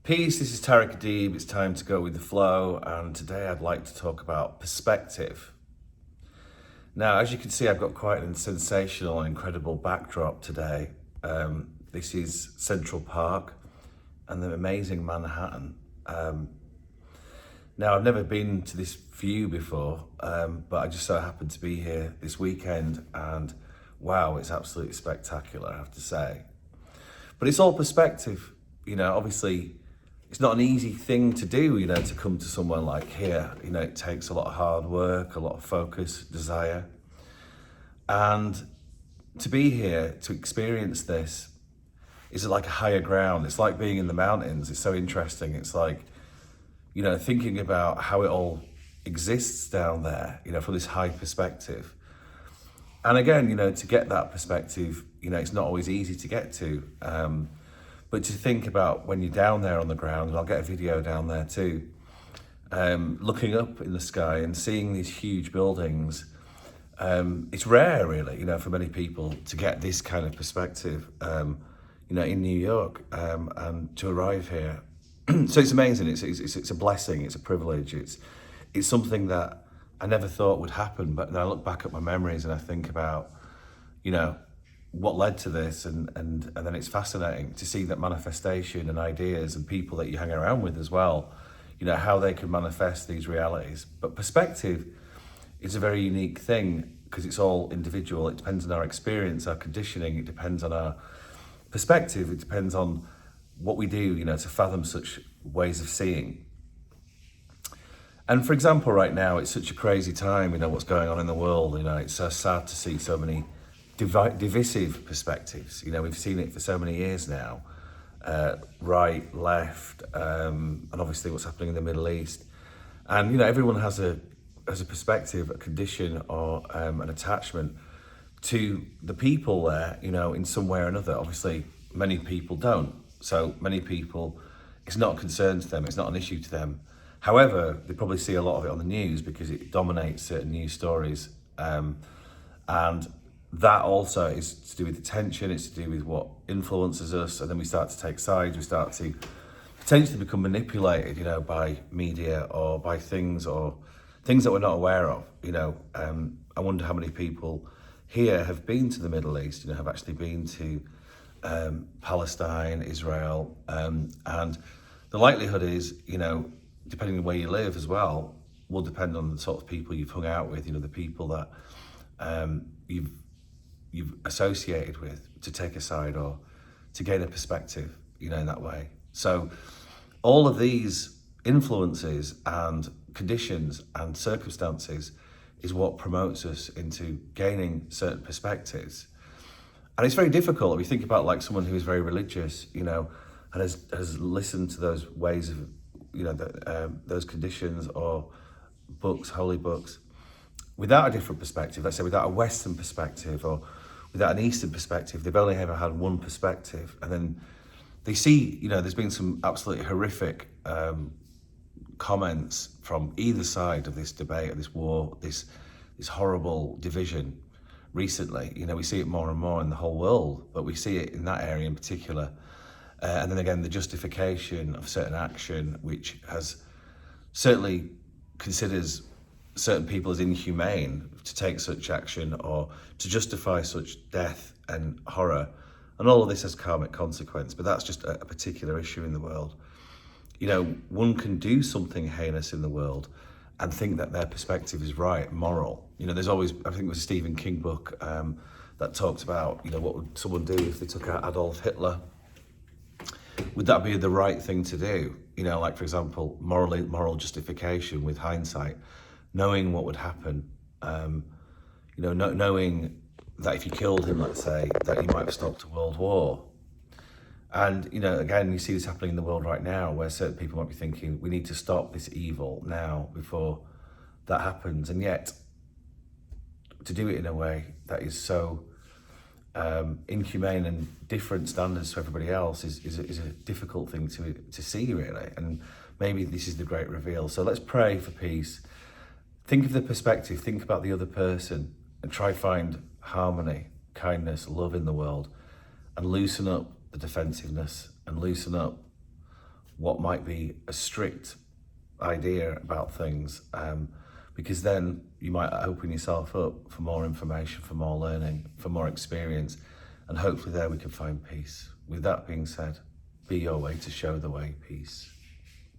Peace, this is Tareck Adeeb. It's time to go with the flow, and today I'd like to talk about perspective. Now, as you can see, I've got quite a sensational and incredible backdrop today. This is Central Park and the amazing Manhattan. Now, I've never been to this view before, but I just so happened to be here this weekend, and wow, it's absolutely spectacular, I have to say. But it's all perspective, obviously. It's not an easy thing to do, to come to somewhere like here. It takes a lot of hard work, a lot of focus, desire. And to be here, to experience this, is like a higher ground. It's like being in the mountains. It's so interesting. It's like, thinking about how it all exists down there, from this high perspective. And again, to get that perspective, it's not always easy to get to. But to think about when you're down there on the ground, and I'll get a video down there too, looking up in the sky and seeing these huge buildings, it's rare really, for many people to get this kind of perspective, in New York, and to arrive here. So it's amazing, it's a blessing, it's a privilege, it's something that I never thought would happen, but then I look back at my memories and I think about, what led to this, and then it's fascinating to see that manifestation and ideas and people that you hang around with as well, how they can manifest these realities. But perspective is a very unique thing because it's all individual. It depends on our experience, our conditioning, it depends on our perspective, it depends on what we do, to fathom such ways of seeing. And for example, right now, it's such a crazy time, what's going on in the world, it's so sad to see so many divisive perspectives. We've seen it for so many years now, right, left, and obviously what's happening in the Middle East. And everyone has a perspective, a condition, or an attachment to the people there, in some way or another. Obviously, many people don't. So many people, it's not a concern to them, it's not an issue to them. However, they probably see a lot of it on the news because it dominates certain news stories. And that also is to do with attention, it's to do with what influences us, and then we start to take sides, we start to potentially become manipulated, by media or by things that we're not aware of. I wonder how many people here have been to the Middle East, have actually been to Palestine, Israel, and the likelihood is, depending on where you live as well, will depend on the sort of people you've hung out with, the people that you've associated with, to take a side or to gain a perspective, in that way. So all of these influences and conditions and circumstances is what promotes us into gaining certain perspectives. And it's very difficult if you think about like someone who is very religious, and has listened to those ways of, those conditions or books, holy books, without a different perspective, let's say without a Western perspective or without an Eastern perspective. They've only ever had one perspective, and then they see, there's been some absolutely horrific comments from either side of this debate, of this war, this horrible division recently. We see it more and more in the whole world, but we see it in that area in particular. And then again, the justification of certain action, which has certainly considers certain people as inhumane to take such action or to justify such death and horror. And all of this has karmic consequence, but that's just a particular issue in the world. One can do something heinous in the world and think that their perspective is right, moral. There's always, I think it was a Stephen King book that talked about, what would someone do if they took out Adolf Hitler? Would that be the right thing to do? Like for example, moral justification with hindsight, knowing what would happen, knowing that if you killed him, let's say, that you might have stopped a world war. And, again, you see this happening in the world right now where certain people might be thinking, we need to stop this evil now before that happens. And yet, to do it in a way that is so inhumane and different standards to everybody else is a difficult thing to see, really. And maybe this is the great reveal. So let's pray for peace. Think of the perspective, think about the other person, and try find harmony, kindness, love in the world, and loosen up the defensiveness and loosen up what might be a strict idea about things, because then you might open yourself up for more information, for more learning, for more experience, and hopefully there we can find peace. With that being said, be your way to show the way. Peace.